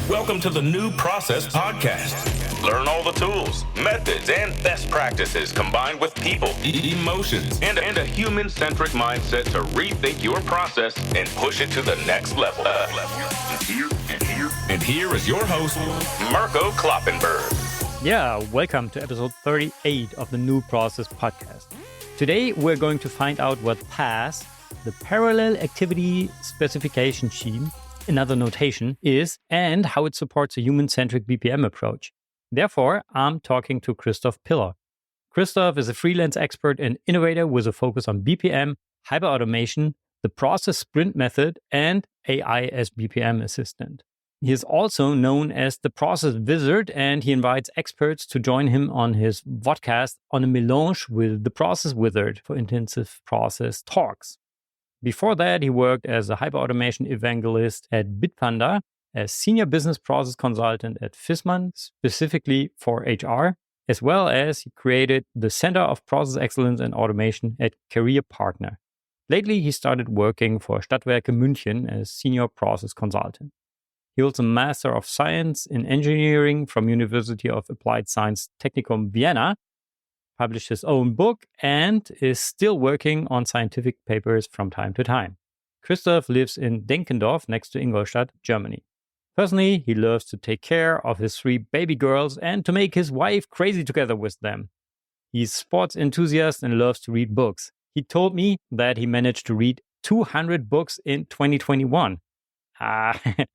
Welcome to the New Process Podcast. Learn all the tools, methods, and best practices combined with people, emotions, and a human-centric mindset to rethink your process and push it to the next level. And here is your host, Mirko Kloppenberg. Yeah, welcome to episode 38 of the New Process Podcast. Today, we're going to find out what PASS, the Parallel Activity Specification Scheme, another notation, is, and how it supports a human-centric BPM approach. Therefore, I'm talking to Christoph Piller. Christoph is a freelance expert and innovator with a focus on BPM, hyper-automation, the process sprint method, and AI as BPM assistant. He is also known as the process wizard, and he invites experts to join him on his vodcast on a Melange with the process wizard for intensive process talks. Before that, he worked as a Hyper-Automation Evangelist at Bitpanda, as senior business process consultant at Viessmann, specifically for HR, as well as he created the Center of Process Excellence and Automation at Career Partner. Lately, he started working for Stadtwerke München as senior process consultant. He holds a Master of Science in Engineering from University of Applied Science Technicum Vienna, published his own book, and is still working on scientific papers from time to time. Christoph lives in Denkendorf next to Ingolstadt, Germany. Personally, he loves to take care of his 3 baby girls and to make his wife crazy together with them. He's a sports enthusiast and loves to read books. He told me that he managed to read 200 books in 2021.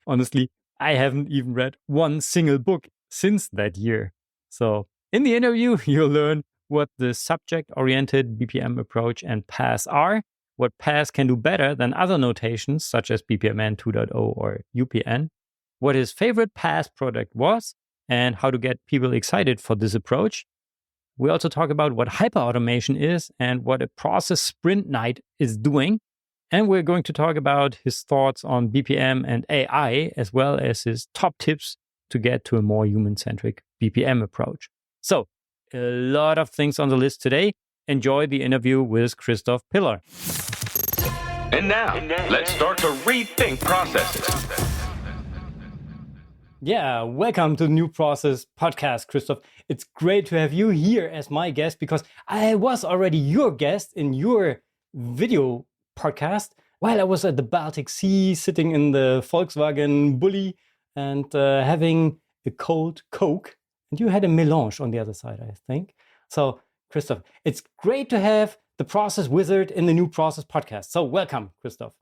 Honestly, I haven't even read one single book since that year. So, in the interview, you'll learn what the subject-oriented BPM approach and PASS are, what PASS can do better than other notations such as BPMN 2.0 or UPN, what his favorite PASS product was, and how to get people excited for this approach. We also talk about what hyper-automation is and what a process sprint night is doing. And we're going to talk about his thoughts on BPM and AI, as well as his top tips to get to a more human-centric BPM approach. So, a lot of things on the list today. Enjoy the interview with Christoph Piller. And now, let's start to rethink processes. Yeah, welcome to the New Process Podcast, Christoph. It's great to have you here as my guest because I was already your guest in your video podcast while I was at the Baltic Sea, sitting in the Volkswagen Bulli and having a cold Coke. And you had a Melange on the other side, I think. So, Christoph, it's great to have the process wizard in the New Process Podcast. So, welcome, Christoph.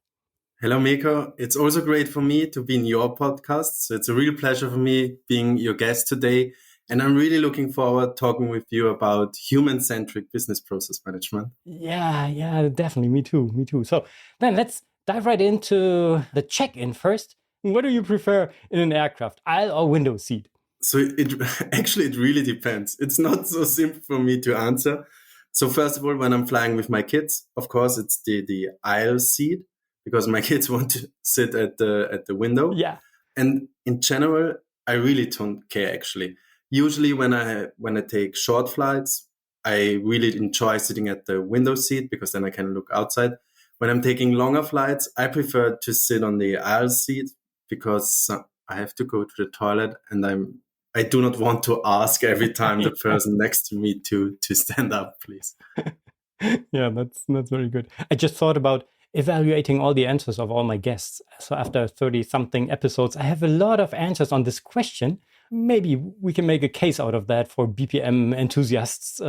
Hello, Mirko. It's also great for me to be in your podcast. So it's a real pleasure for me being your guest today. And I'm really looking forward talking with you about human-centric business process management. Yeah, definitely. Me too. So then let's dive right into the check-in first. What do you prefer in an aircraft, aisle or window seat? So it really depends. It's not so simple for me to answer. So first of all, when I'm flying with my kids, of course, it's the aisle seat because my kids want to sit at the window. Yeah. And in general, I really don't care actually. Usually when I take short flights, I really enjoy sitting at the window seat because then I can look outside. When I'm taking longer flights, I prefer to sit on the aisle seat because I have to go to the toilet and I do not want to ask every time the person next to me to stand up, please. Yeah, that's very good. I just thought about evaluating all the answers of all my guests. So after 30-something episodes, I have a lot of answers on this question. Maybe we can make a case out of that for BPM enthusiasts,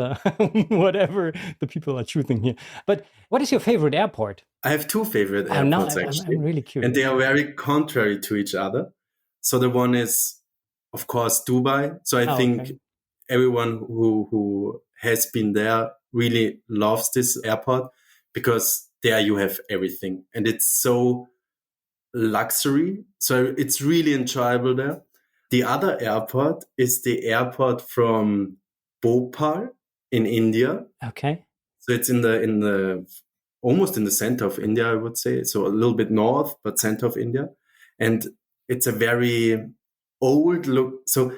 whatever the people are choosing here. But what is your favorite airport? I have 2 favorite airports, actually. I'm really curious. And they are very contrary to each other. So the one is, of course, Dubai. So I think everyone who has been there really loves this airport because there you have everything. And it's so luxury. So it's really enjoyable there. The other airport is the airport from Bhopal in India. Okay. So it's in the almost in the center of India, I would say. So a little bit north, but center of India. And it's a very old look. So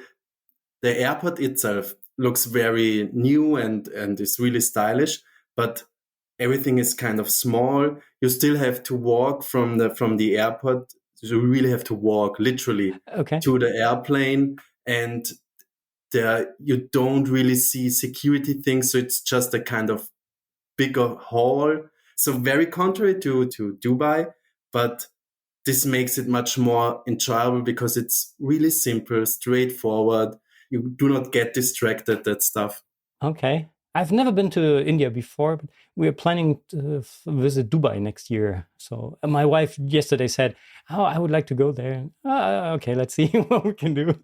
the airport itself looks very new and is really stylish, but everything is kind of small. You still have to walk from the airport So you really have to walk literally to the airplane, and there you don't really see security things. So it's just a kind of bigger hall. So very contrary to Dubai, but this makes it much more enjoyable because it's really simple, straightforward. You do not get distracted, that stuff. Okay. I've never been to India before, but we're planning to visit Dubai next year. So my wife yesterday said, "Oh, I would like to go there." Okay, let's see what we can do.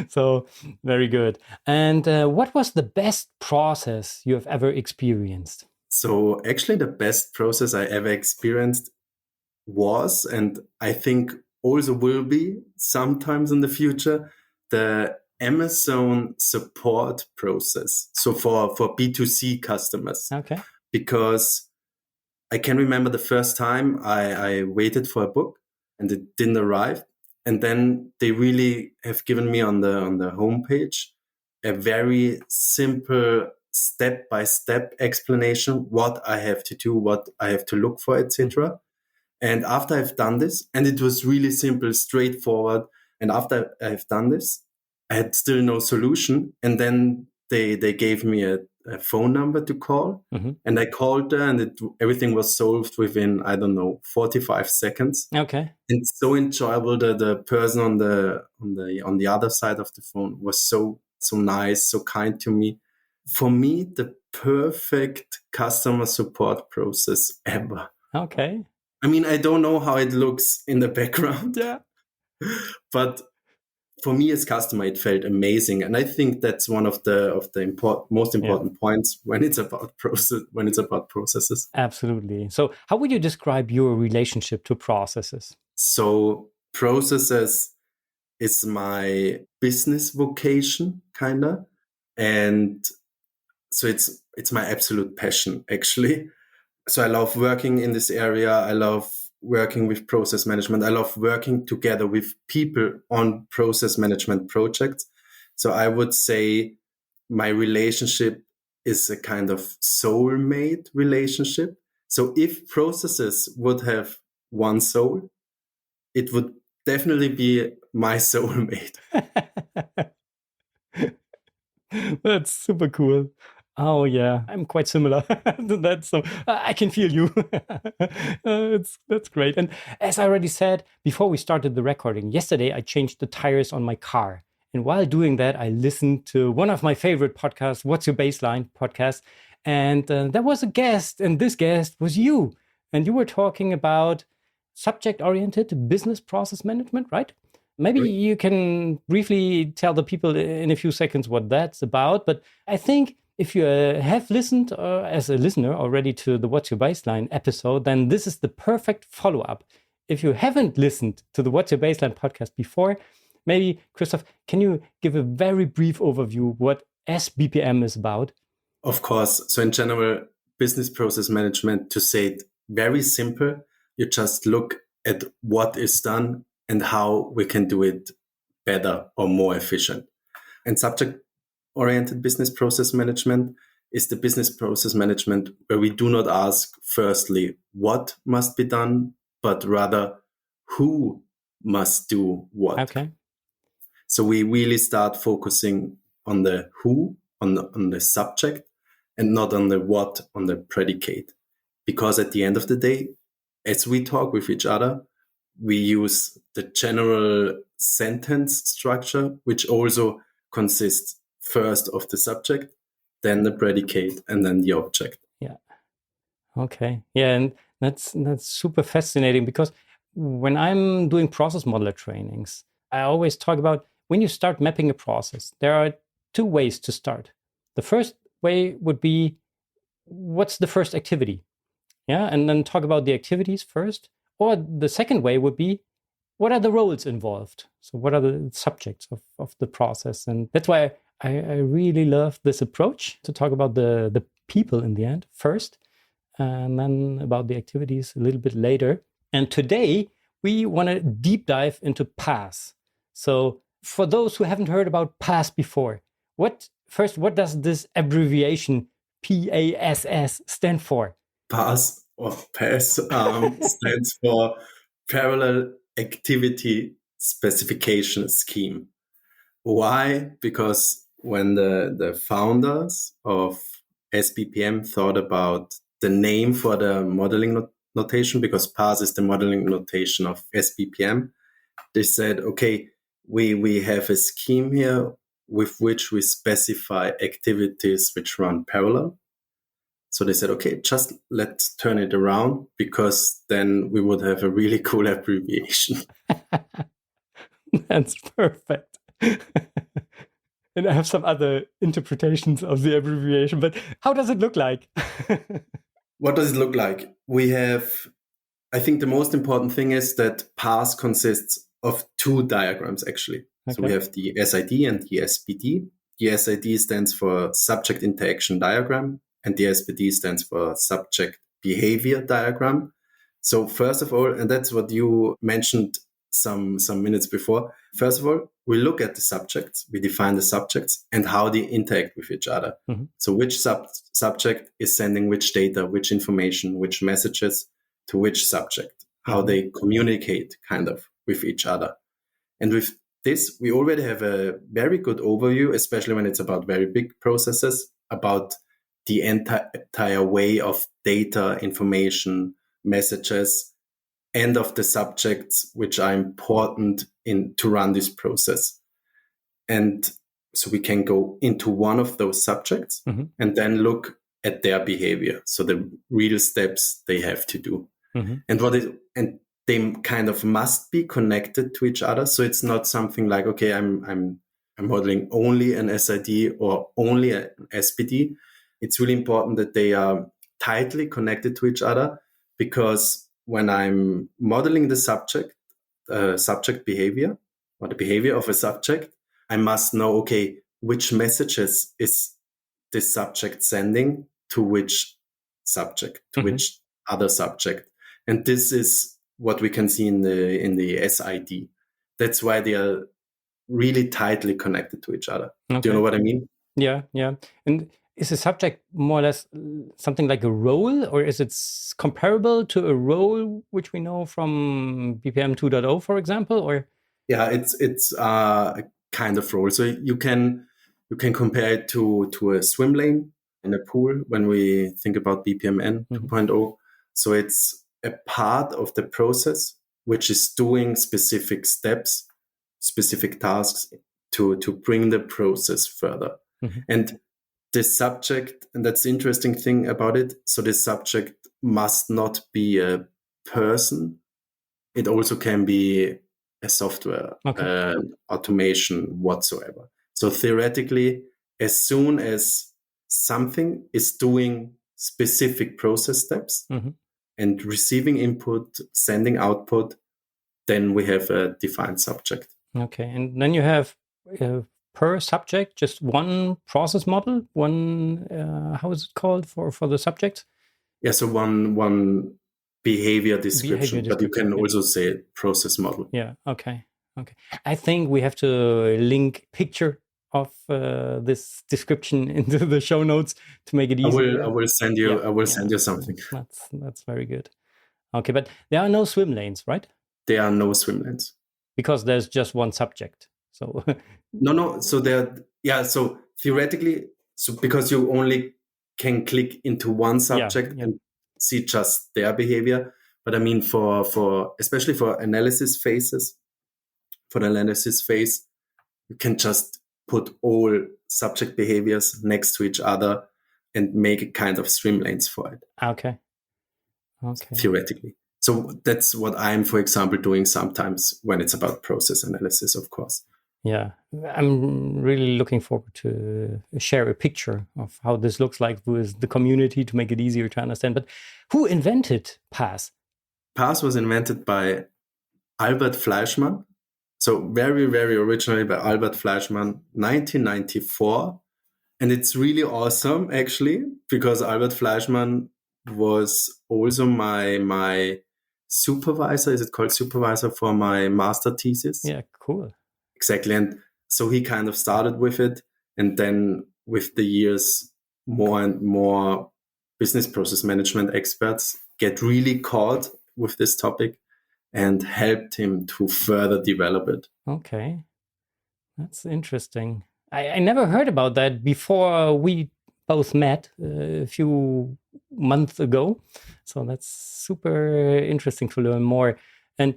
So very good. And what was the best process you have ever experienced? So actually the best process I ever experienced was, and I think also will be sometimes in the future, the Amazon support process. So for B2C customers. Okay. Because I can remember the first time I waited for a book and it didn't arrive. And then they really have given me on the homepage a very simple step-by-step explanation, what I have to do, what I have to look for, etc. And after I've done this, and it was really simple, straightforward. And after I've done this, I had still no solution. And then they gave me a phone number to call. And I called there, and everything was solved within, I don't know, 45 seconds. Okay. And so enjoyable. The person on the other side of the phone was so nice, so kind to me. For me, the perfect customer support process ever. Okay. I mean, I don't know how it looks in the background. Yeah. But for me as customer, it felt amazing. And I think that's one of the most important points when it's about processes. Absolutely. So how would you describe your relationship to processes? So processes is my business vocation, kind of. And so it's my absolute passion, actually. So I love working in this area. I love working with process management. I love working together with people on process management projects. So I would say my relationship is a kind of soulmate relationship. So if processes would have one soul, it would definitely be my soulmate. That's super cool. Oh yeah, I'm quite similar to that, so I can feel you. That's great. And as I already said before we started the recording, yesterday I changed the tires on my car. And while doing that, I listened to one of my favorite podcasts, What's Your Baseline podcast. And there was a guest, and this guest was you. And you were talking about subject-oriented business process management, right? Maybe you can briefly tell the people in a few seconds what that's about. But I think if you have listened as a listener already to the What's Your Baseline episode, then this is the perfect follow-up. If you haven't listened to the What's Your Baseline podcast before, maybe, Christoph, can you give a very brief overview what S-BPM is about? Of course. So in general, business process management, to say it very simple, you just look at what is done and how we can do it better or more efficient. And subject-oriented business process management is the business process management where we do not ask, firstly, what must be done, but rather who must do what. Okay. So we really start focusing on the who, on the subject, and not on the what, on the predicate. Because at the end of the day, as we talk with each other, we use the general sentence structure, which also consists first of the subject, then the predicate, and then the object. Yeah. Okay. Yeah, and that's super fascinating, because when I'm doing process modeler trainings, I always talk about when you start mapping a process, there are two ways to start. The first way would be, what's the first activity? Yeah, and then talk about the activities first. Or the second way would be, what are the roles involved? So what are the subjects of the process? And that's why I really love this approach, to talk about the people in the end first, and then about the activities a little bit later. And today we want to deep dive into PASS. So for those who haven't heard about PASS before, what does this abbreviation PASS stand for? PASS stands for parallel activity specification scheme. Why? Because when the founders of S-BPM thought about the name for the modeling notation, because PASS is the modeling notation of S-BPM, they said, okay, we have a scheme here with which we specify activities which run parallel. So they said, okay, just let's turn it around, because then we would have a really cool abbreviation. That's perfect. And I have some other interpretations of the abbreviation, but how does it look like? What does it look like? We have, I think the most important thing is that PASS consists of two diagrams, actually. Okay. So we have the SID and the SPD. The SID stands for Subject Interaction Diagram, and the SPD stands for Subject Behavior Diagram. So first of all, and that's what you mentioned some minutes before, first of all, we look at the subjects, we define the subjects and how they interact with each other. Mm-hmm. So which subject is sending which data, which information, which messages to which subject, how they communicate kind of with each other. And with this, we already have a very good overview, especially when it's about very big processes, about the entire way of data, information, messages, and of the subjects which are important to run this process. And so we can go into one of those subjects and then look at their behavior. So the real steps they have to do. And they kind of must be connected to each other. So it's not something like, okay, I'm modeling only an SID or only an SPD. It's really important that they are tightly connected to each other, because when I'm modeling the subject behavior or the behavior of a subject, I must know, okay, which messages is this subject sending to which subject, to which other subject. And this is what we can see in the SID. That's why they are really tightly connected to each other. Okay. Do you know what I mean? Yeah. And is a subject more or less something like a role, or is it comparable to a role which we know from BPM 2.0, for example? Or it's a kind of role. So you can compare it to a swim lane in a pool when we think about BPMN 2.0. So it's a part of the process which is doing specific steps, specific tasks to bring the process further. And this subject, and that's the interesting thing about it, so this subject must not be a person. It also can be a software, automation whatsoever. So theoretically, as soon as something is doing specific process steps and receiving input, sending output, then we have a defined subject. Okay, and then you have per subject, just one process model, one, how is it called for the subject? Yeah, so one behavior description, but you can also say process model. Yeah, okay. I think we have to link picture of this description into the show notes to make it easier. I will send you send you something. That's very good. Okay, but there are no swim lanes, right? There are no swim lanes. Because there's just one subject. So no. So theoretically, so because you only can click into one subject and see just their behavior. But I mean, for especially for analysis phases, for the analysis phase, you can just put all subject behaviors next to each other and make a kind of swim lanes for it. Okay. Theoretically. So that's what I'm, for example, doing sometimes when it's about process analysis, of course. Yeah, I'm really looking forward to share a picture of how this looks like with the community to make it easier to understand. But who invented PASS? PASS was invented by Albert Fleischmann. So very, very originally by Albert Fleischmann, 1994. And it's really awesome, actually, because Albert Fleischmann was also my supervisor. Is it called supervisor for my master thesis? Yeah, cool. Exactly. And so he kind of started with it. And then with the years, more and more business process management experts get really caught with this topic and helped him to further develop it. Okay, that's interesting. I never heard about that before we both met a few months ago. So that's super interesting to learn more. And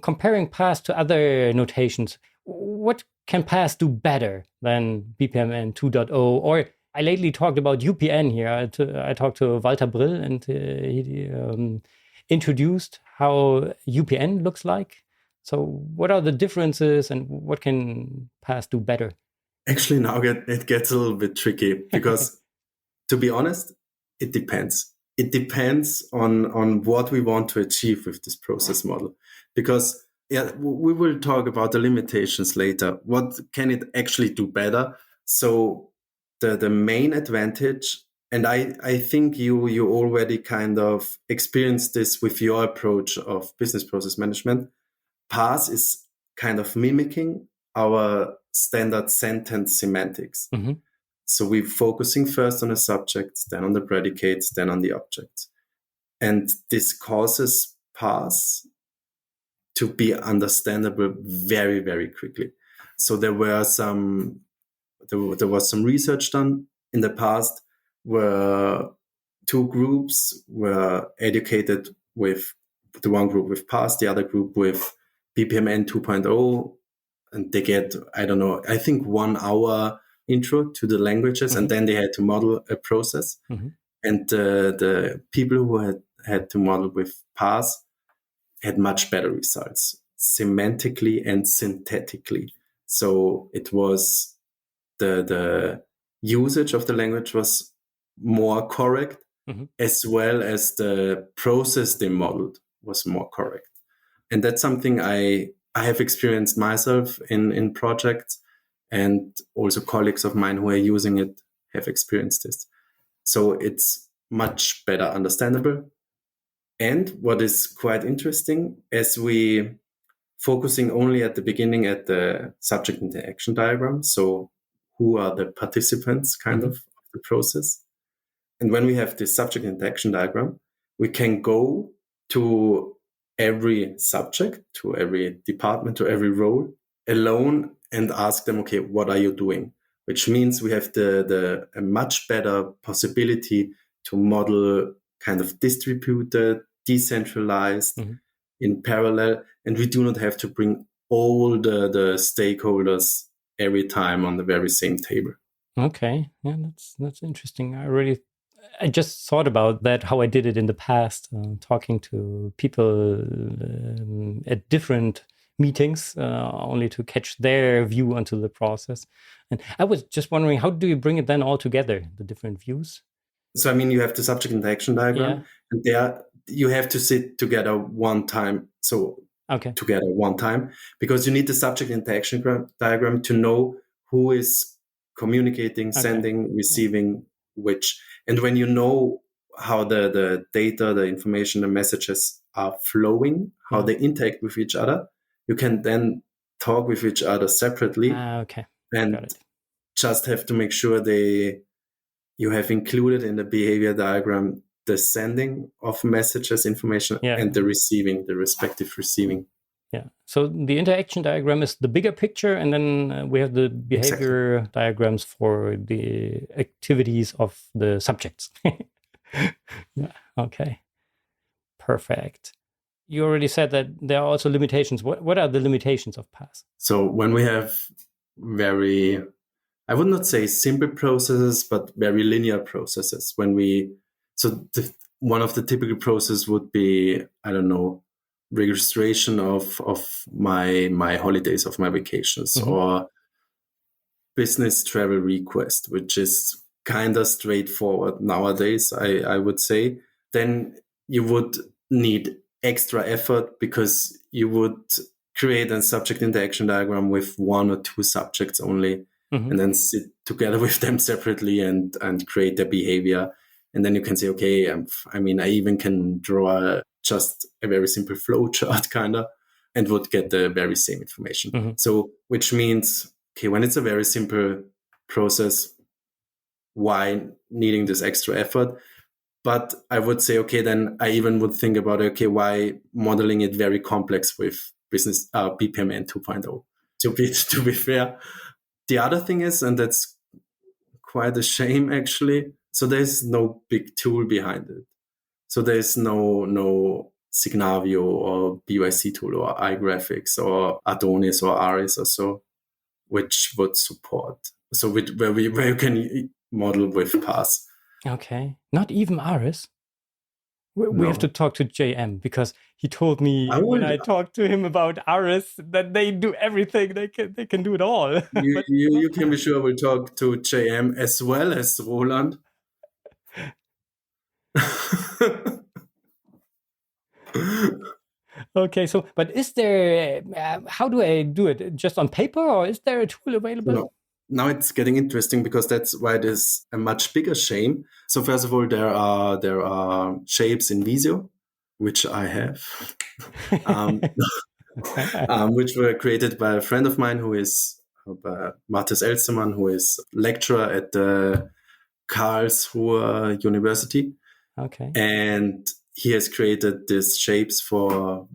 comparing PASS to other notations, what can PASS do better than BPM and 2.0? Or I lately talked about UPN here. I talked to Walter Brill, and he introduced how UPN looks like. So what are the differences, and what can PASS do better? Actually, now it gets a little bit tricky because, to be honest, it depends. It depends on what we want to achieve with this process model. Because we will talk about the limitations later. What can it actually do better? So the main advantage, and I think you already kind of experienced this with your approach of business process management. PASS is kind of mimicking our standard sentence semantics. Mm-hmm. So we're focusing first on the subjects, then on the predicates, then on the objects. And this causes PASS to be understandable very, very quickly. So there was some research done in the past where two groups were educated with the one group with PASS, the other group with BPM and 2.0, and they get, I think 1 hour intro to the languages, mm-hmm. and then they had to model a process. Mm-hmm. And the people who had to model with PASS had much better results, semantically and synthetically. So it was the usage of the language was more correct, mm-hmm. as well as the process they modeled was more correct. And that's something I have experienced myself in projects, and also colleagues of mine who are using it have experienced this. So it's much better understandable. And what is quite interesting, as we focusing only at the beginning at the subject interaction diagram, so who are the participants kind mm-hmm. of the process. And when we have this subject interaction diagram, we can go to every subject, to every department, to every role alone and ask them, okay, what are you doing? Which means we have a much better possibility to model kind of distributed, decentralized, mm-hmm. in parallel, and we do not have to bring all the stakeholders every time on the very same table. Okay, yeah, that's interesting. I just thought about that, how I did it in the past, talking to people at different meetings, only to catch their view onto the process. And I was just wondering, how do you bring it then all together, the different views? So, I mean, you have the subject interaction diagram, yeah. and there you have to sit together one time. So, together one time, because you need the subject interaction diagram to know who is communicating, sending, receiving which. And when you know how the data, the information, the messages are flowing, how they interact with each other, you can then talk with each other separately. And just have to make sure you have included in the behavior diagram the sending of messages, information, and the receiving, the respective receiving. Yeah. So the interaction diagram is the bigger picture, and then we have the behavior diagrams for the activities of the subjects. Yeah. Okay. Perfect. You already said that there are also limitations. What are the limitations of PASS? So when we have very, I would not say simple processes, but very linear processes. One of the typical processes would be, registration of my holidays, of my vacations, mm-hmm. or business travel request, which is kind of straightforward nowadays, I would say. Then you would need extra effort because you would create a subject interaction diagram with 1 or 2 subjects only, mm-hmm. and then sit together with them separately and create their behavior. And then you can say, okay, I even can draw just a very simple flow chart kind of, and would get the very same information. Mm-hmm. So, which means, okay, when it's a very simple process, why needing this extra effort? But I would say, okay, then I even would think about, okay, why modeling it very complex with business BPM and 2.0? To be fair, the other thing is, and that's quite a shame actually. So there's no big tool behind it. So there's no Signavio or BYC tool or iGraphics or Adonis or Aris or so, which would support. So where you can model with PASS. Okay, not even Aris. We have to talk to JM, because he told me when I talked to him about Aris that they do everything. They can do it all. You can be sure we'll talk to JM as well as Roland. Okay, so but is there? How do I do it? Just on paper, or is there a tool available? No. Now it's getting interesting, because that's why it is a much bigger shame. So first of all, there are shapes in Visio, which I have, which were created by a friend of mine who is Matthias Elstermann, who is lecturer at the Karlsruhe University. Okay. And he has created these shapes for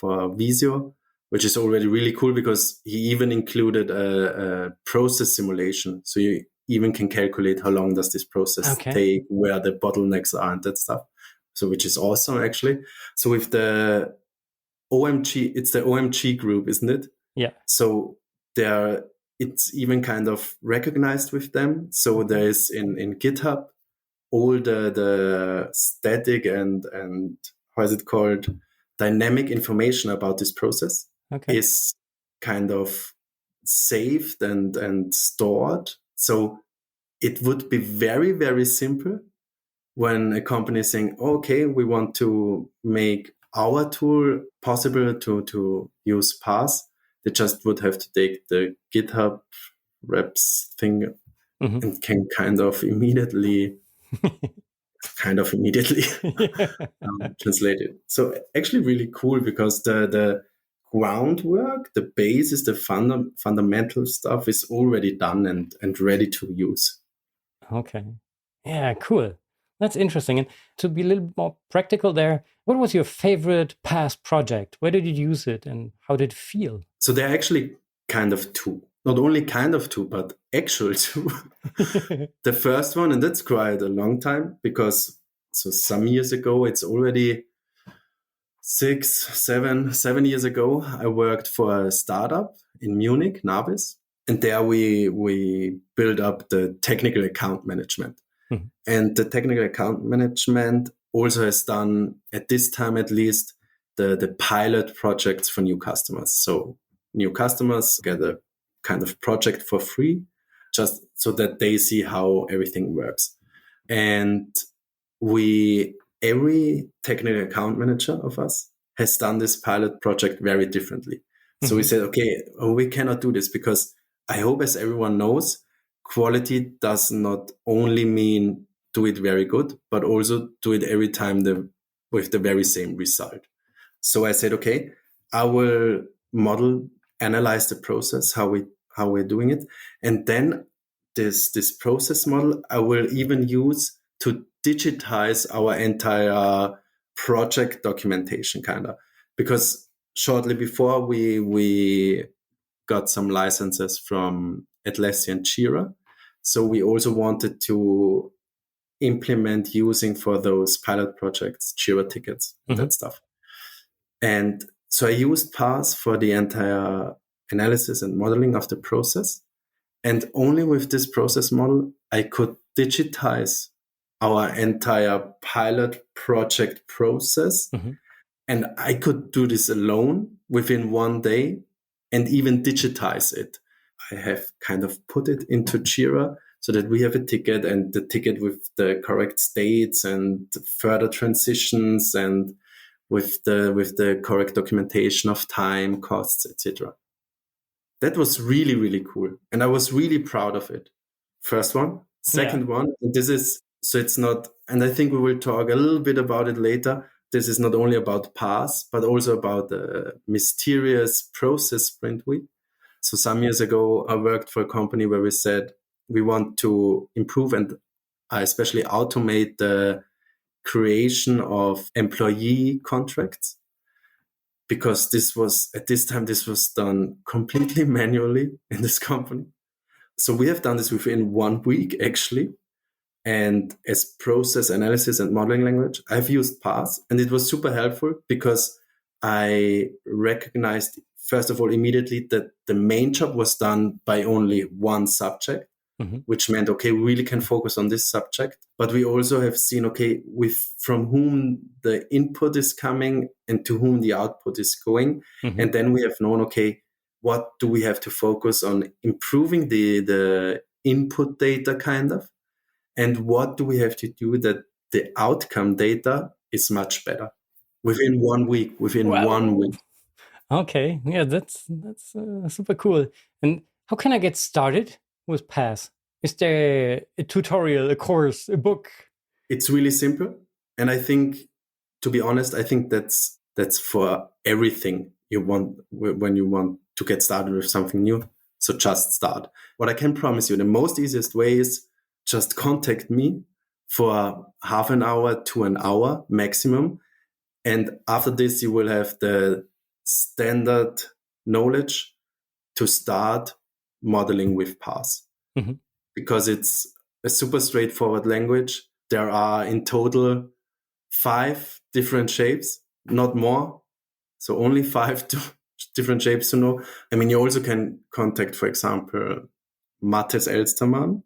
Visio, which is already really cool, because he even included a process simulation. So you even can calculate how long does this process take, where the bottlenecks are and that stuff. So which is awesome, actually. So with the OMG, it's the OMG group, isn't it? Yeah. So it's even kind of recognized with them. So there is in GitHub all the static and how is it called, dynamic information about this process is kind of saved and stored. So it would be very, very simple when a company is saying, okay, we want to make our tool possible to use PASS. They just would have to take the GitHub reps thing and can kind of immediately translate it. So actually really cool, because the groundwork, the basis, the fundamental stuff is already done and ready to use. Okay. Yeah, cool. That's interesting. And to be a little more practical there, what was your favorite PASS project? Where did you use it and how did it feel? So they're actually kind of two. Not only kind of two, but actual two. The first one, and that's quite a long time, because so some years ago, it's already 7 years ago, I worked for a startup in Munich, Navis. And there we built up the technical account management. And the technical account management also has done, at this time at least, the pilot projects for new customers. So new customers get a kind of project for free, just so that they see how everything works. And every technical account manager of us has done this pilot project very differently. So we said, okay, we cannot do this, because I hope, as everyone knows, quality does not only mean do it very good, but also do it every time with the very same result. So I said, okay, I will analyze the process, how we're doing it. And then this process model, I will even use to digitize our entire project documentation, kind of, because shortly before we got some licenses from Atlassian Jira. So we also wanted to implement using for those pilot projects Jira tickets and that stuff. And so I used PASS for the entire analysis and modeling of the process. And only with this process model, I could digitize our entire pilot project process. And I could do this alone within one day and even digitize it. I have kind of put it into Jira so that we have a ticket, and the ticket with the correct states and further transitions, and with the correct documentation of time, costs, etc. That was really, really cool. And I was really proud of it. First one. Second one, so it's not, and I think we will talk a little bit about it later. This is not only about PASS, but also about the mysterious process sprint week. So some years ago, I worked for a company where we said we want to improve and especially automate the creation of employee contracts, because this was done completely manually in this company. So we have done this within 1 week, actually. And as process analysis and modeling language, I've used PASS, and it was super helpful because I recognized, first of all, immediately that the main job was done by only one subject, which meant, okay, we really can focus on this subject. But we also have seen, okay, from whom the input is coming and to whom the output is going. And then we have known, okay, what do we have to focus on improving the input data kind of? And what do we have to do that the outcome data is much better within 1 week, Wow. 1 week. Okay. Yeah, that's super cool. And how can I get started with PASS? Is there a tutorial, a course, a book? It's really simple. And I think, to be honest, I think that's for everything you want when you want to get started with something new. So just start. What I can promise you, the most easiest way is just contact me for half an hour to an hour maximum. And after this, you will have the standard knowledge to start modeling with PASS. Because it's a super straightforward language. There are in total 5 different shapes, not more. So only 5 different shapes to know. I mean, you also can contact, for example, Matthias Elstermann,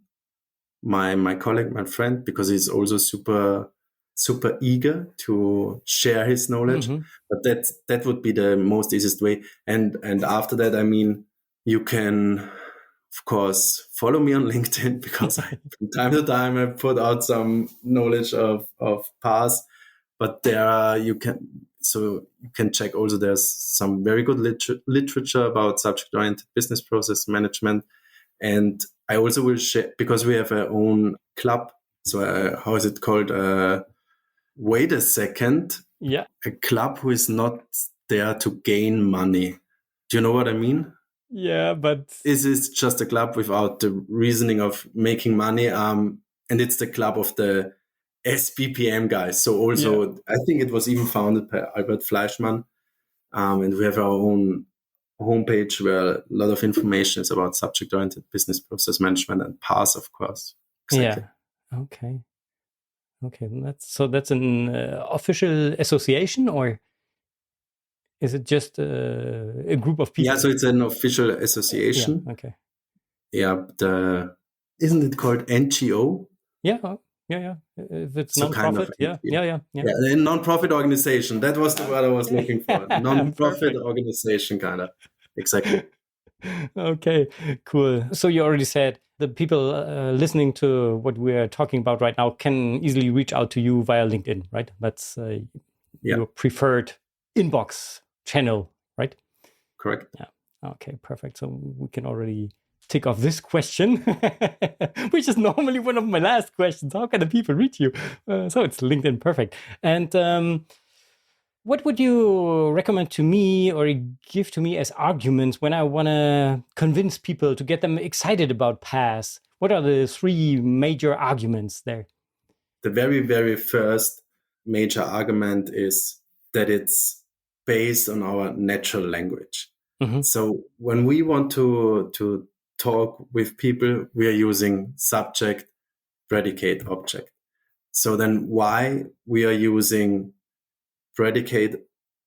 my colleague, my friend, because he's also super eager to share his knowledge. But that would be the most easiest way. And after that, I mean, you can, of course, follow me on LinkedIn, because from time to time I put out some knowledge of PASS. But you can check also, there's some very good literature about subject-oriented business process management. And I also will share, because we have our own club. So how is it called? Wait a second. Yeah. A club who is not there to gain money. Do you know what I mean? Yeah, but This is just a club without the reasoning of making money. And it's the club of the S-BPM guys. So also, I think it was even founded by Albert Fleischmann. And we have our own homepage where a lot of information is about subject-oriented business process management and PASS, of course. Exactly. Yeah. Okay. That's an official association, or is it just a group of people? Yeah, so it's an official association. Yeah. Okay. Yeah, isn't it called NGO? Yeah. If it's so non-profit, kind of yeah. A non-profit organization. That was the word I was looking for. Non-profit organization, kind of. Exactly. Okay, cool. So you already said the people listening to what we're talking about right now can easily reach out to you via LinkedIn, right? That's your preferred inbox channel, right? Correct. Yeah. Okay, perfect. So we can already tick off this question, which is normally one of my last questions. How can the people reach you? So it's LinkedIn. Perfect. And what would you recommend to me or give to me as arguments when I want to convince people to get them excited about PASS? What are the 3 major arguments there? The very, very first major argument is that it's based on our natural language. So when we want to talk with people, we are using subject, predicate, object. So then why we are using predicate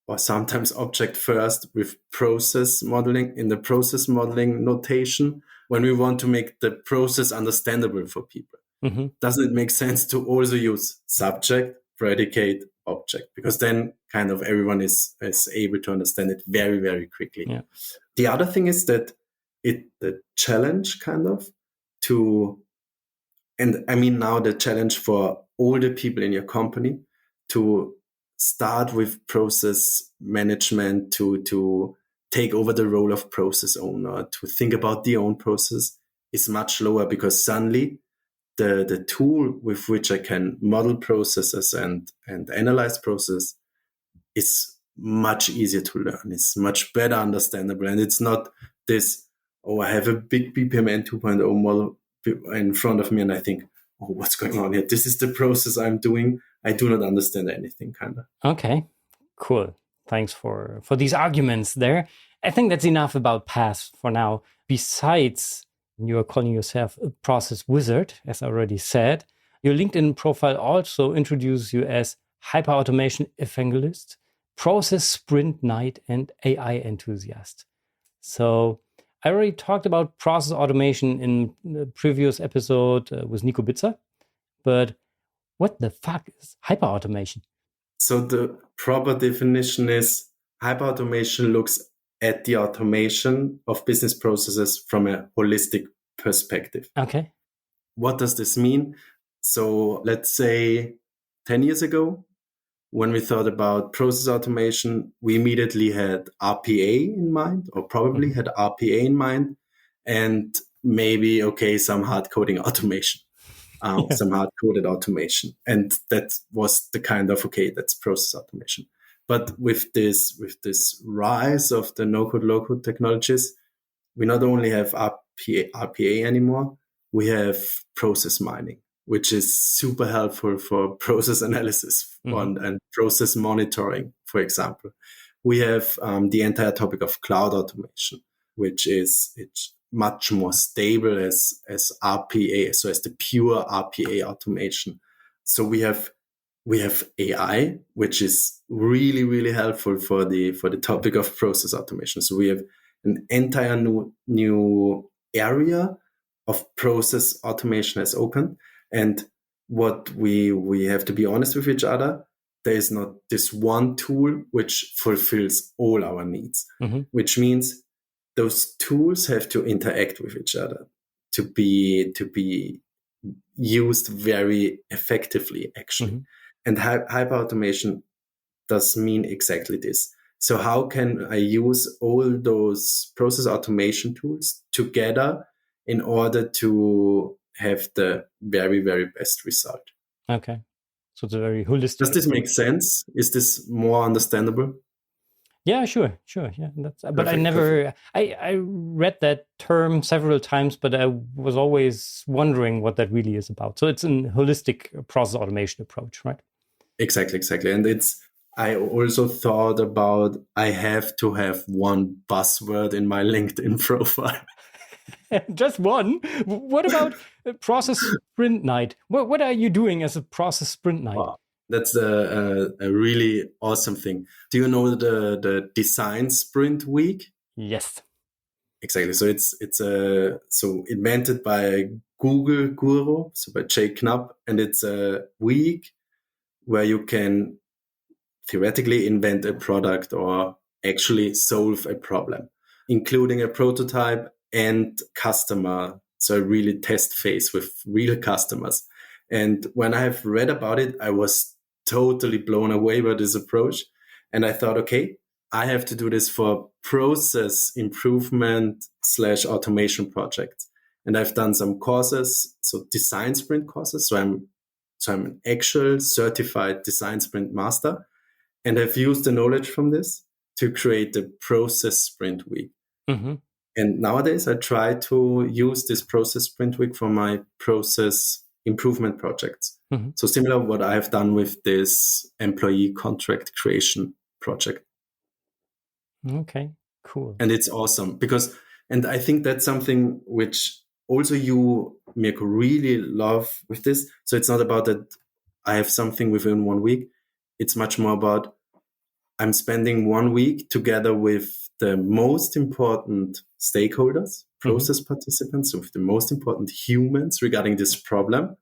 or sometimes object first with process modeling, in the process modeling notation, when we want to make the process understandable for people? Doesn't it make sense to also use subject, predicate, object? Because then kind of everyone is able to understand it very, very quickly. Yeah. The other thing is that the challenge kind of and I mean now the challenge for all the people in your company to start with process management, to take over the role of process owner, to think about their own process is much lower, because suddenly the tool with which I can model processes and analyze process is much easier to learn. It's much better understandable. And it's not this, I have a big BPMN 2.0 model in front of me and I think, oh, what's going on here? This is the process I'm doing. I do not understand anything, kind of. Okay, cool. Thanks for these arguments there. I think that's enough about PASS for now. Besides, you are calling yourself a process wizard, as I already said. Your LinkedIn profile also introduces you as Hyper-Automation Evangelist, Process Sprint Knight, and AI enthusiast. So I already talked about process automation in the previous episode with Nico Bitzer, but what the fuck is hyperautomation? So the proper definition is hyperautomation looks at the automation of business processes from a holistic perspective. Okay. What does this mean? So let's say 10 years ago, when we thought about process automation, we immediately had RPA in mind, or probably had RPA in mind, and maybe, some hard coding automation, some hard coded automation. And that was the kind of, that's process automation. But with this rise of the no-code, low-code technologies, we not only have RPA anymore, we have process mining, which is super helpful for process analysis and process monitoring, for example. We have the entire topic of cloud automation, which is it's much more stable as RPA, so as the pure RPA automation. So we have AI, which is really, really helpful for the topic of process automation. So we have an entire new area of process automation has opened. And what we have to be honest with each other, there is not this one tool which fulfills all our needs, which means those tools have to interact with each other to be used very effectively, actually. And hyperautomation does mean exactly this. So how can I use all those process automation tools together in order to have the very, very best result? Okay. So it's a very holistic. Does this make sense? Is this more understandable? Yeah, sure. Yeah, but I never. I read that term several times, but I was always wondering what that really is about. So it's a holistic process automation approach, right? Exactly. And I also thought about, I have to have one buzzword in my LinkedIn profile. Just one? What about process sprint night? What are you doing as a process sprint night? Wow. That's a really awesome thing. Do you know the design sprint week? Yes. Exactly. So it's so invented by Google guru, so by Jay Knapp, and it's a week where you can theoretically invent a product or actually solve a problem, including a prototype and customer. So a really test phase with real customers. And when I have read about it, I was totally blown away by this approach. And I thought, okay, I have to do this for process improvement / automation projects. And I've done some courses, so design sprint courses. So I'm an actual certified design sprint master. And I've used the knowledge from this to create the process sprint week. And nowadays I try to use this process sprint week for my process improvement projects. So similar what I have done with this employee contract creation project. Okay, cool. And it's awesome and I think that's something which also you, Mirko, really love with this. So it's not about that I have something within 1 week. It's much more about I'm spending 1 week together with the most important stakeholders, process participants, so with the most important humans regarding this problem.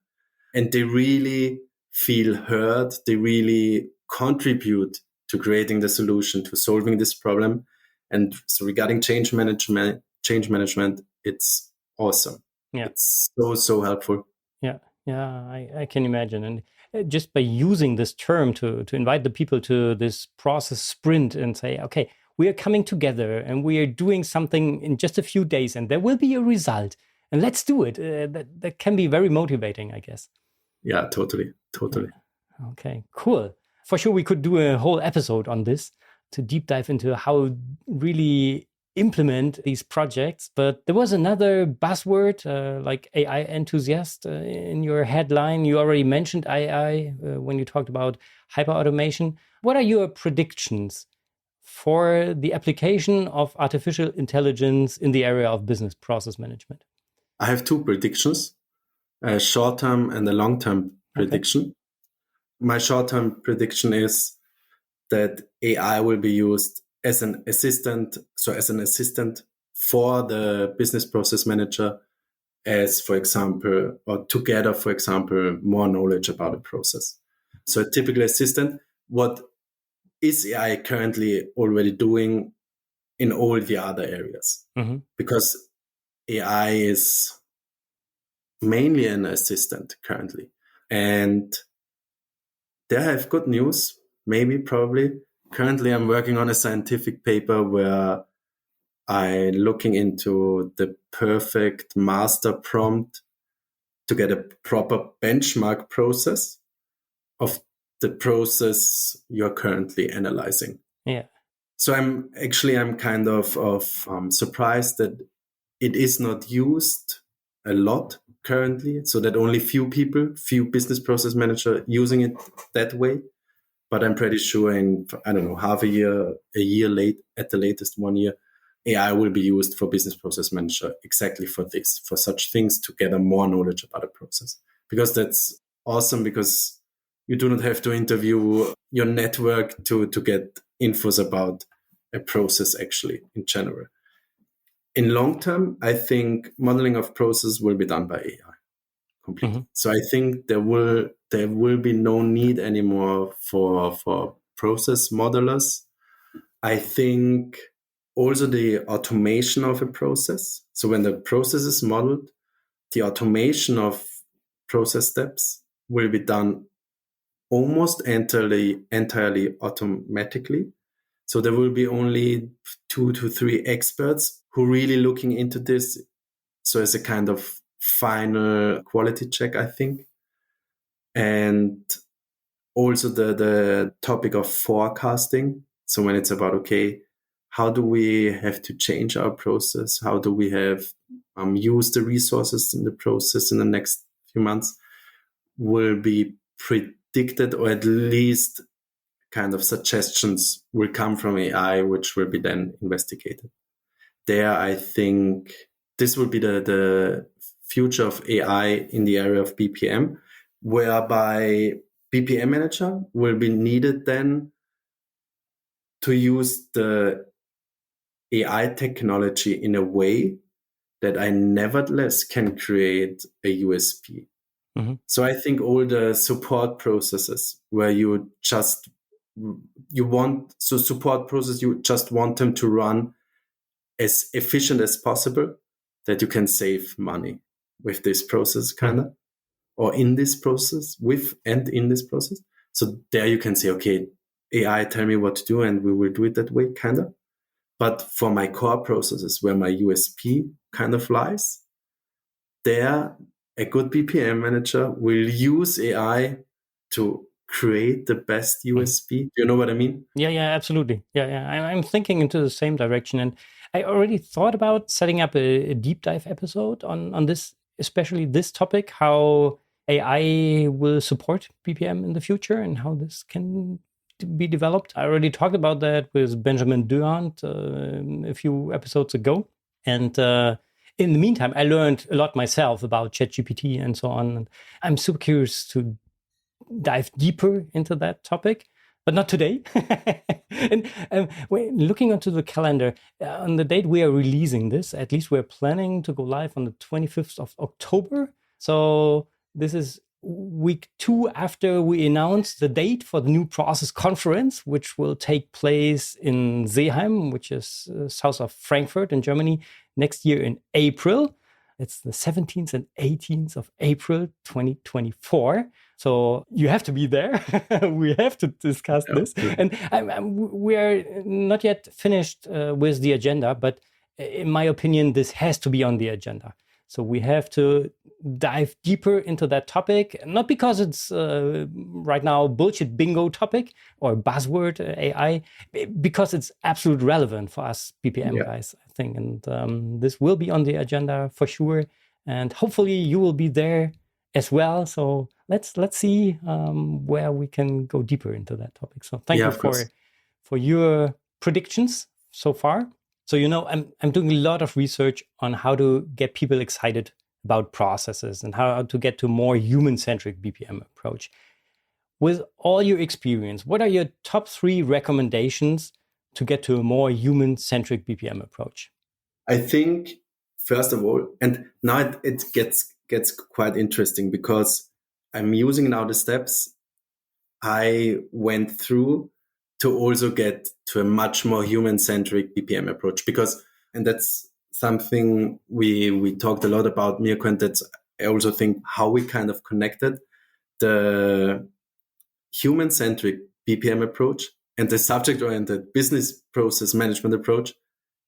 And they really feel heard. They really contribute to creating the solution, to solving this problem. And so regarding change management, it's awesome. Yeah. It's so helpful. Yeah, I can imagine. And just by using this term to invite the people to this process sprint and say, okay, we are coming together and we are doing something in just a few days and there will be a result and let's do it. That can be very motivating, I guess. Yeah, totally. Yeah. Okay, cool. For sure, we could do a whole episode on this to deep dive into how really implement these projects. But there was another buzzword like AI enthusiast in your headline. You already mentioned AI when you talked about hyper-automation. What are your predictions for the application of artificial intelligence in the area of business process management? I have two predictions, a short-term and a long-term prediction. My short-term prediction is that AI will be used as an assistant, for the business process manager, as, for example, or to gather, for example, more knowledge about a process. So a typical assistant, what is AI currently already doing in all the other areas? Mm-hmm. Because AI is mainly an assistant currently. And there I have good news, maybe, probably. Currently, I'm working on a scientific paper where I'm looking into the perfect master prompt to get a proper benchmark process of the process you're currently analyzing. Yeah. So I'm kind of surprised that it is not used a lot currently, so that only few business process managers using it that way. But I'm pretty sure in, I don't know, half a year late, at the latest 1 year, AI will be used for business process manager exactly for this, for such things, to gather more knowledge about a process. Because that's awesome, because you do not have to interview your network to get infos about a process actually in general. In long term, I think modeling of process will be done by AI completely. Mm-hmm. So I think there will be no need anymore for process modelers. I think also the automation of a process. So when the process is modeled, the automation of process steps will be done almost entirely automatically. So there will be only 2 to 3 experts who really looking into this. So as a kind of final quality check, I think. And also the topic of forecasting. So when it's about, okay, how do we have to change our process? How do we have use the resources in the process in the next few months, will be predicted, or at least kind of suggestions will come from AI, which will be then investigated. There, I think this will be the future of AI in the area of BPM, whereby BPM manager will be needed then to use the AI technology in a way that I nevertheless can create a USP. Mm-hmm. So I think all the support processes where you just want them to run as efficient as possible, that you can save money with this process, kind of, mm-hmm. or in this process, in this process. So there you can say, okay, AI, tell me what to do, and we will do it that way, kind of. But for my core processes, where my USP kind of lies, there a good BPM manager will use AI to create the best USP. Do you know what I mean? Yeah, absolutely. Yeah. I'm thinking into the same direction. And I already thought about setting up a deep dive episode on this, especially this topic, how AI will support BPM in the future and how this can be developed. I already talked about that with Benjamin Durant a few episodes ago. And in the meantime, I learned a lot myself about ChatGPT and so on. And I'm super curious to dive deeper into that topic, but not today. And looking onto the calendar, on the date we are releasing this, at least we're planning to go live on the 25th of October. So this is week 2 after we announced the date for the new process conference, which will take place in Seeheim, which is south of Frankfurt in Germany, next year in April. It's the 17th and 18th of April, 2024. So you have to be there. We have to discuss this. And we are not yet finished with the agenda, but in my opinion, this has to be on the agenda. So we have to dive deeper into that topic, not because it's right now bullshit bingo topic or buzzword AI, because it's absolute relevant for us BPM guys, I interesting. And this will be on the agenda for sure. And hopefully you will be there as well. So let's see where we can go deeper into that topic. So thank you for your predictions so far. So, I'm doing a lot of research on how to get people excited about processes and how to get to a more human-centric BPM approach. With all your experience, what are your top 3 recommendations to get to a more human-centric BPM approach? I think, first of all, and now it gets quite interesting because I'm using now the steps I went through to also get to a much more human-centric BPM approach. And that's something we talked a lot about, Mirko, and that's, I also think, how we kind of connected the human-centric BPM approach and the subject-oriented business process management approach.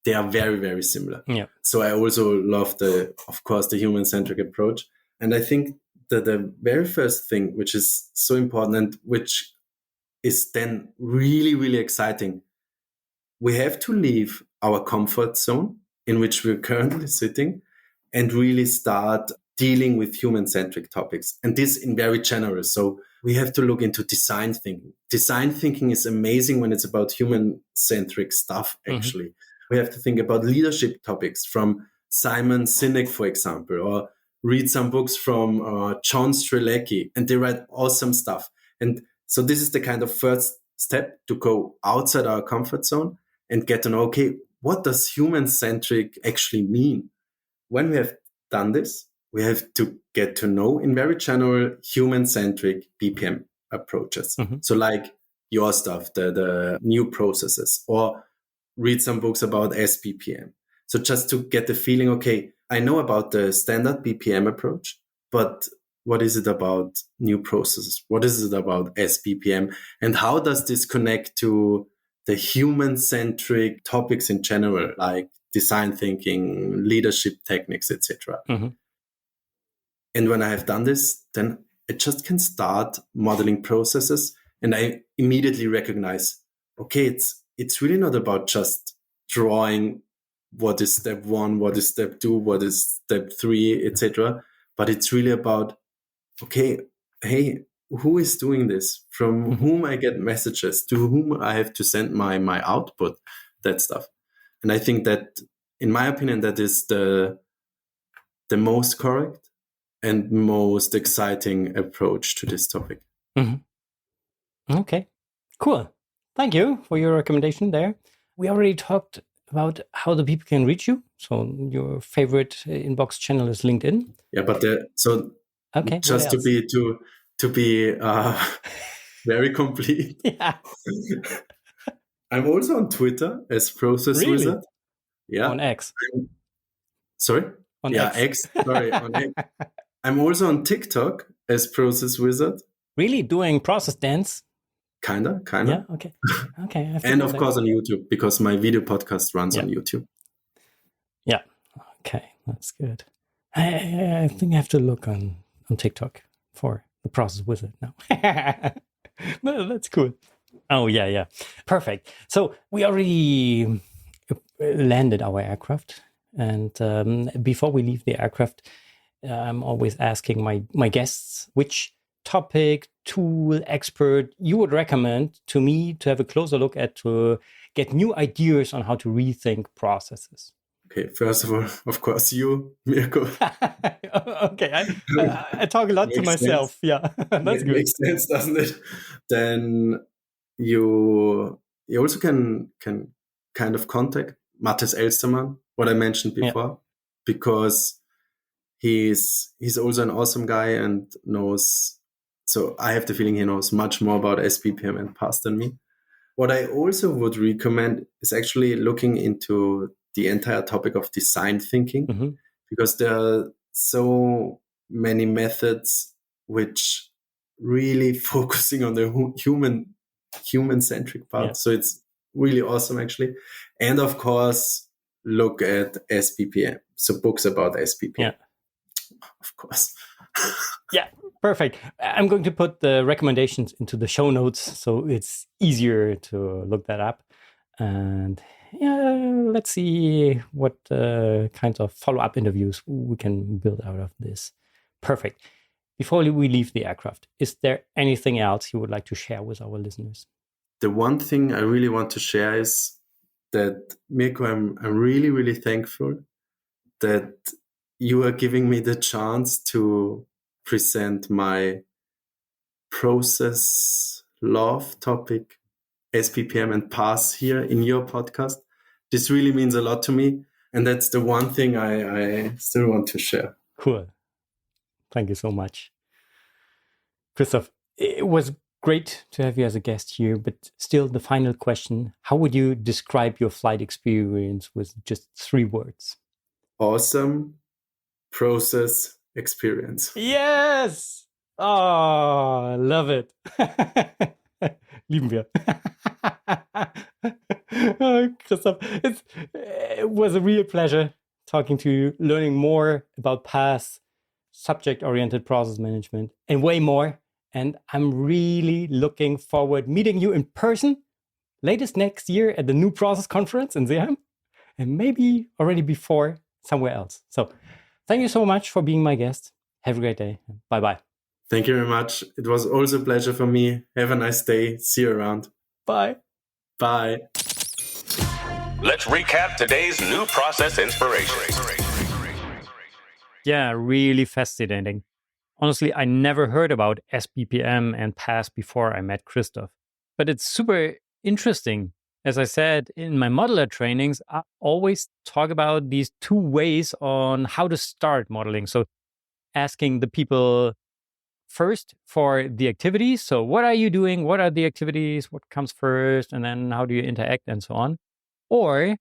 They are very, very similar. Yeah. So I also love of course, the human-centric approach. And I think that the very first thing, which is so important and which is then really, really exciting, we have to leave our comfort zone in which we're currently sitting and really start dealing with human-centric topics. And this in very general. So we have to look into design thinking. Design thinking is amazing when it's about human-centric stuff, actually. Mm-hmm. We have to think about leadership topics from Simon Sinek, for example, or read some books from John Strzelecki, and they write awesome stuff. And so this is the kind of first step to go outside our comfort zone and get to know, okay, what does human-centric actually mean? When we have done this, we have to get to know, in very general, human-centric BPM approaches. Mm-hmm. So like your stuff, the new processes, or read some books about S-BPM. So just to get the feeling, okay, I know about the standard BPM approach, but what is it about new processes? What is it about S-BPM? And how does this connect to the human-centric topics in general, like design thinking, leadership techniques, etc.? Mm-hmm. And when I have done this, then I just can start modeling processes, and I immediately recognize, okay, it's really not about just drawing what is step 1, what is step 2, what is step 3, etc. But it's really about, okay, hey, who is doing this? From whom I get messages, to whom I have to send my output, that stuff. And I think that, in my opinion, that is the most correct and most exciting approach to this topic. Mm-hmm. Okay, cool. Thank you for your recommendation there. We already talked about how the people can reach you. So your favorite inbox channel is LinkedIn. Yeah, but okay, just to be very complete. Yeah. I'm also on Twitter as Process Wizard. Yeah. On X. Sorry? On X. Sorry, on X. I'm also on TikTok as Process Wizard. Really? Doing process dance? Kinda. Yeah, okay. And of course on YouTube, because my video podcast runs on YouTube. Yeah. Okay, that's good. I think I have to look on TikTok for the process wizard now. No, that's cool. Oh, yeah. Perfect. So we already landed our aircraft. And before we leave the aircraft, I'm always asking my guests which topic, tool, expert you would recommend to me to have a closer look at to get new ideas on how to rethink processes. Okay, first of all, of course, you, Mirko. Okay, I talk a lot to myself. Sense. Yeah, that's good. Makes sense, doesn't it? Then you also can kind of contact Matthias Elstermann, what I mentioned before, because he's also an awesome guy and knows. So I have the feeling he knows much more about S-BPM and PASS than me. What I also would recommend is actually looking into the entire topic of design thinking, because there are so many methods which really focusing on the human-centric part. Yeah. So it's really awesome, actually. And of course, look at S-BPM. So books about S-BPM. Yeah. Of course. Yeah, perfect. I'm going to put the recommendations into the show notes so it's easier to look that up. And let's see what kinds of follow-up interviews we can build out of this. Perfect. Before we leave the aircraft, is there anything else you would like to share with our listeners? The one thing I really want to share is that, Mirko, I'm really, really thankful that you are giving me the chance to present my process love topic, S-BPM and PASS, here in your podcast. This really means a lot to me. And that's the one thing I still want to share. Cool. Thank you so much. Christoph, it was great to have you as a guest here, but still the final question, how would you describe your flight experience with just 3 words? Awesome process experience. Yes! Oh, love it. Lieben wir. Christoph, it was a real pleasure talking to you, learning more about PASS, subject-oriented process management, and way more. And I'm really looking forward meeting you in person, latest next year at the New Process Conference in Seeheim, and maybe already before somewhere else. So thank you so much for being my guest. Have a great day. Bye-bye. Thank you very much. It was also a pleasure for me. Have a nice day. See you around. Bye. Bye. Let's recap today's new process inspiration. Yeah, really fascinating. Honestly, I never heard about S-BPM and PASS before I met Christoph. But it's super interesting. As I said, in my modeler trainings, I always talk about these 2 ways on how to start modeling. So asking the people first for the activities. So what are you doing? What are the activities? What comes first? And then how do you interact and so on? Or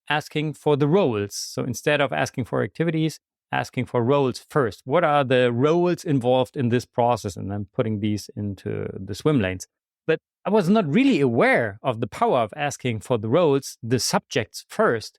asking for the roles. So instead of asking for activities, asking for roles first. What are the roles involved in this process? And then putting these into the swim lanes. But I was not really aware of the power of asking for the roles, the subjects first.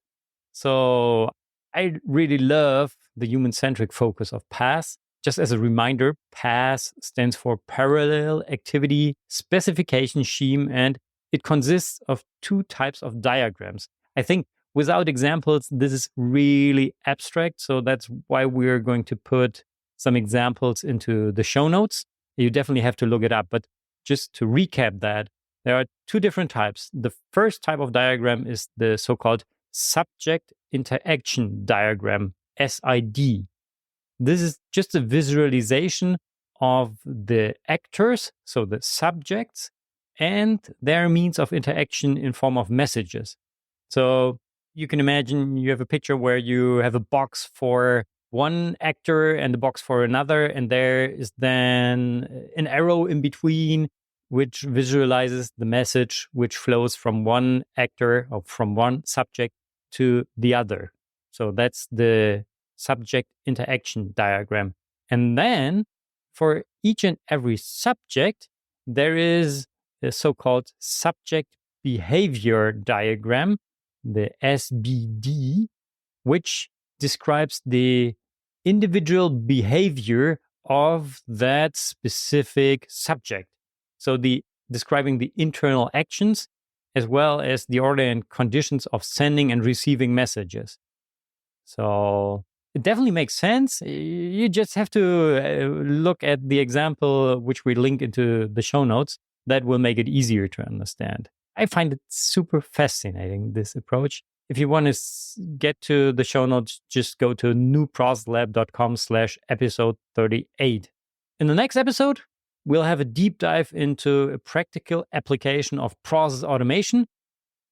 So I really love the human-centric focus of PASS. Just as a reminder, PASS stands for Parallel Activity Specification Scheme, and it consists of 2 types of diagrams. I think without examples, this is really abstract. So that's why we're going to put some examples into the show notes. You definitely have to look it up. But just to recap that, there are 2 different types. The first type of diagram is the so-called subject interaction diagram, SID. This is just a visualization of the actors, so the subjects, and their means of interaction in form of messages. So you can imagine you have a picture where you have a box for one actor and a box for another, and there is then an arrow in between which visualizes the message which flows from one actor or from one subject to the other. So that's the subject interaction diagram. And then for each and every subject, there is a so-called subject behavior diagram, the SBD, which describes the individual behavior of that specific subject. So describing the internal actions as well as the order and conditions of sending and receiving messages. So it definitely makes sense. You just have to look at the example which we link into the show notes. That will make it easier to understand. I find it super fascinating, this approach. If you want to get to the show notes, just go to newprocesslab.com/episode 38. In the next episode, we'll have a deep dive into a practical application of process automation.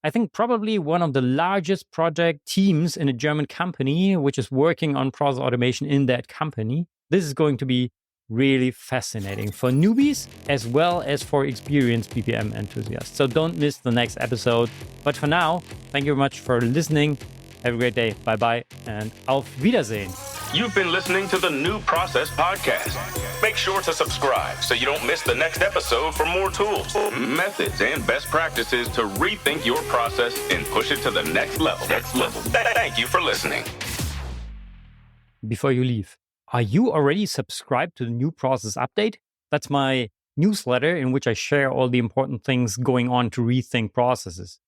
I think probably one of the largest project teams in a German company, which is working on process automation in that company. This is going to be really fascinating for newbies as well as for experienced BPM enthusiasts. So don't miss the next episode. But for now, thank you very much for listening. Have a great day. Bye-bye and auf Wiedersehen. You've been listening to the New Process Podcast. Make sure to subscribe so you don't miss the next episode for more tools, methods, and best practices to rethink your process and push it to the next level. Thank you for listening. Before you leave, are you already subscribed to the New Process Update? That's my newsletter in which I share all the important things going on to rethink processes.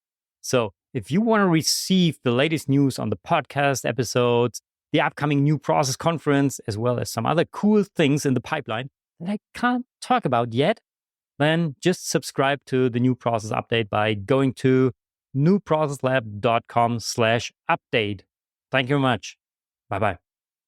So If you want to receive the latest news on the podcast episodes, the upcoming New Process conference, as well as some other cool things in the pipeline that I can't talk about yet, then just subscribe to the New Process Update by going to newprocesslab.com/update. Thank you very much. Bye-bye.